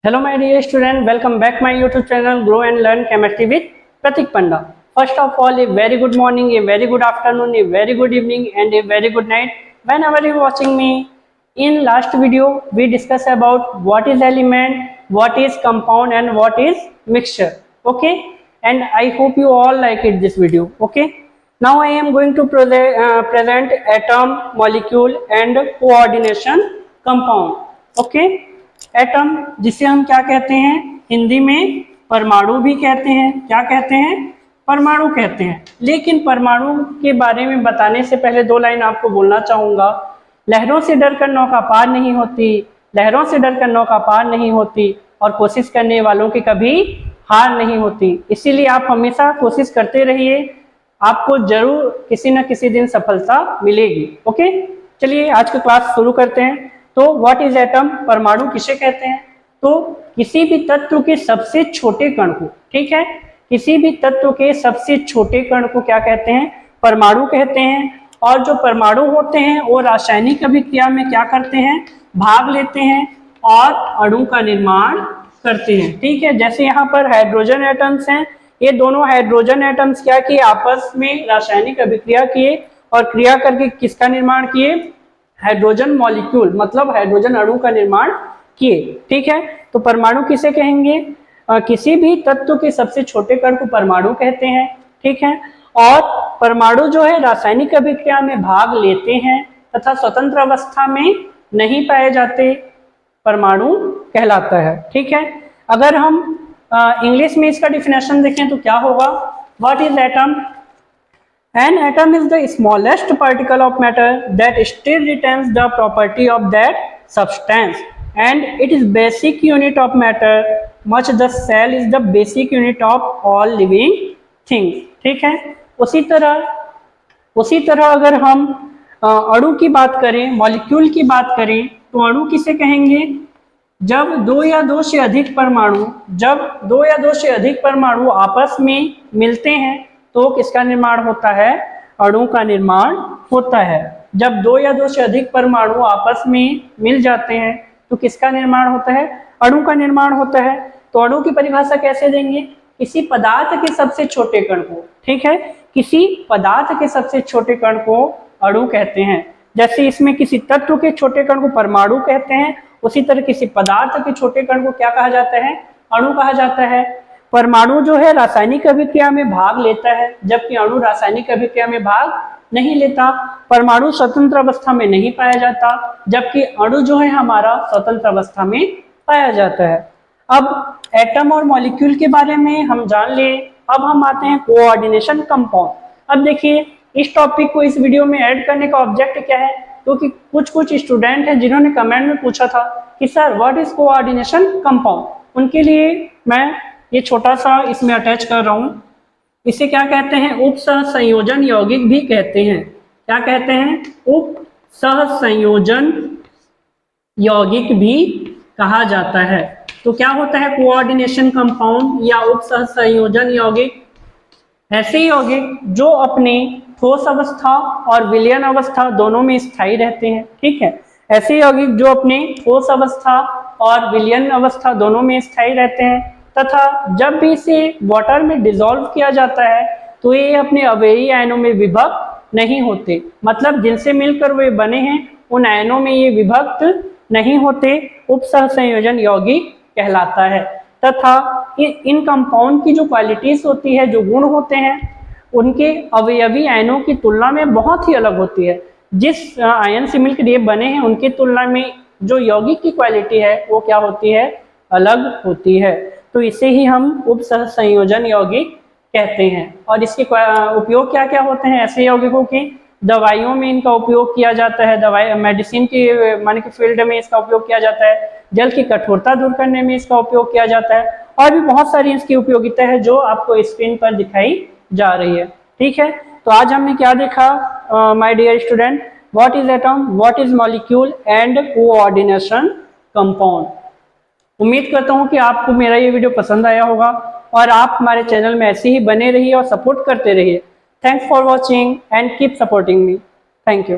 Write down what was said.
Hello my dear student, welcome back my YouTube channel Grow and Learn Chemistry with Pratik Panda. First of all, a very good morning, a very good afternoon, a very good evening and a very good night whenever you watching me. In last video, we discussed about what is element, what is compound and what is mixture. Okay, and I hope you all like it this video. Okay, now I am going to present atom, molecule and coordination compound. Okay, atom जिसे हम क्या कहते हैं हिंदी में परमाणु भी कहते हैं। क्या कहते हैं? परमाणु कहते हैं। लेकिन परमाणु के बारे में बताने से पहले दो लाइन आपको बोलना चाहूंगा। लहरों से डरकर नौका पार नहीं होती, लहरों से डरकर नौका पार नहीं होती और कोशिश करने वालों की कभी हार नहीं होती। इसीलिए आप हमेशा कोशिश करते रहिए, आपको जरूर किसी न किसी दिन सफलता मिलेगी। ओके, चलिए आज की क्लास शुरू करते हैं। तो व्हाट इज एटम, परमाणु किसे कहते हैं? तो किसी भी तत्व के सबसे छोटे कण को, ठीक है, किसी भी तत्व के सबसे छोटे कण को क्या कहते हैं? परमाणु कहते हैं। और जो परमाणु होते हैं वो रासायनिक अभिक्रिया में क्या करते हैं? भाग लेते हैं और अणु का निर्माण करते हैं। ठीक है, जैसे यहाँ पर हाइड्रोजन एटम्स हैं, ये दोनों हाइड्रोजन एटम्स क्या किए? आपस में रासायनिक अभिक्रिया किए और क्रिया करके किसका निर्माण किए? हाइड्रोजन मॉलिक्यूल, मतलब हाइड्रोजन अणु का निर्माण किए। ठीक है, तो परमाणु किसे कहेंगे? किसी भी तत्व के सबसे छोटे कण को परमाणु कहते हैं। ठीक है, और परमाणु जो है रासायनिक अभिक्रिया में भाग लेते हैं तथा स्वतंत्र अवस्था में नहीं पाए जाते, परमाणु कहलाता है। ठीक है, अगर हम इंग्लिश में इसका डिफिनेशन देखें तो क्या होगा? What is atom? An atom is the smallest particle of matter that still retains the property of that substance and it is basic unit of matter, much the cell is the basic unit of all living things. ठीक है, उसी तरह अगर हम अणु की बात करें, मॉलिक्यूल की बात करें, तो अणु किसे कहेंगे? जब दो या दो से अधिक परमाणु आपस में मिलते हैं तो किसका निर्माण होता है? अणु का निर्माण होता है। जब दो या दो से अधिक परमाणु आपस में मिल जाते हैं तो किसका निर्माण होता है? अणु का निर्माण होता है। तो अणु की परिभाषा कैसे देंगे? किसी पदार्थ के सबसे छोटे कण को, ठीक है, किसी पदार्थ के सबसे छोटे कण को अणु कहते हैं। जैसे इसमें किसी तत्व के छोटे कण को परमाणु कहते हैं, उसी तरह किसी पदार्थ के छोटे कण को क्या कहा जाता है? अणु कहा जाता है। परमाणु जो है रासायनिक अभिक्रिया में भाग लेता है, जबकि अणु रासायनिक अभिक्रिया में भाग नहीं लेता। परमाणु स्वतंत्र अवस्था में नहीं पाया जाता, जबकि अणु जो है हमारा स्वतंत्र अवस्था में पाया जाता है। अब एटम और मॉलिक्यूल के बारे में हम जान ले। अब हम आते हैं कोऑर्डिनेशन कंपाउंड। अब देखिए, इस टॉपिक को इस वीडियो में ऐड करने का ऑब्जेक्ट क्या है? क्योंकि कुछ स्टूडेंट हैं जिन्होंने कमेंट में पूछा था कि sir what is coordination compound. उनके लिए मैं ये छोटा सा इसमें अटैच कर रहा हूं। इसे क्या कहते हैं? उपसहसंयोजन यौगिक भी कहते हैं। क्या कहते हैं? उपसहसंयोजन यौगिक भी कहा जाता है। तो क्या होता है कोऑर्डिनेशन कंपाउंड या उपसहसंयोजन यौगिक? ऐसे यौगिक जो अपने ठोस अवस्था और विलयन अवस्था दोनों में स्थायी रहते हैं। ठीक है, ऐसे यौगिक जो अपने ठोस अवस्था और विलयन अवस्था दोनों में स्थायी रहते हैं तथा जब भी इसे वाटर में डिसॉल्व किया जाता है तो ये अपने अवयवी आयनों में विभक्त नहीं होते, मतलब जिनसे मिलकर वे बने हैं उन आयनों में ये विभक्त नहीं होते। उपसहसंयोजन यौगिक कहलाता है। तथा इन कंपाउंड की जो क्वालिटीज होती है, जो गुण होते हैं, उनके अवयवी आयनों की तुलना में बहुत ही अलग होती है। जिस आयन से मिलकर ये बने हैं उनकी तुलना में जो यौगिक की क्वालिटी है वो क्या होती है? अलग होती है। तो इसे ही हम उपसहसंयोजन यौगिक कहते हैं। और इसके उपयोग क्या क्या होते हैं ऐसे यौगिकों के? दवाइयों में इनका उपयोग किया जाता है, दवाई मेडिसिन की मान के फील्ड में इसका उपयोग किया जाता है, जल की कठोरता दूर करने में इसका उपयोग किया जाता है, और भी बहुत सारी इसकी उपयोगिता है जो आपको स्क्रीन पर दिखाई जा रही है। ठीक है, तो आज हमने क्या देखा my dear student? What is atom, what is molecule and coordination compound. उम्मीद करता हूं कि आपको मेरा ये वीडियो पसंद आया होगा और आप हमारे चैनल में ऐसे ही बने रहिए और सपोर्ट करते रहिए। Thanks for watching and keep supporting me. Thank you.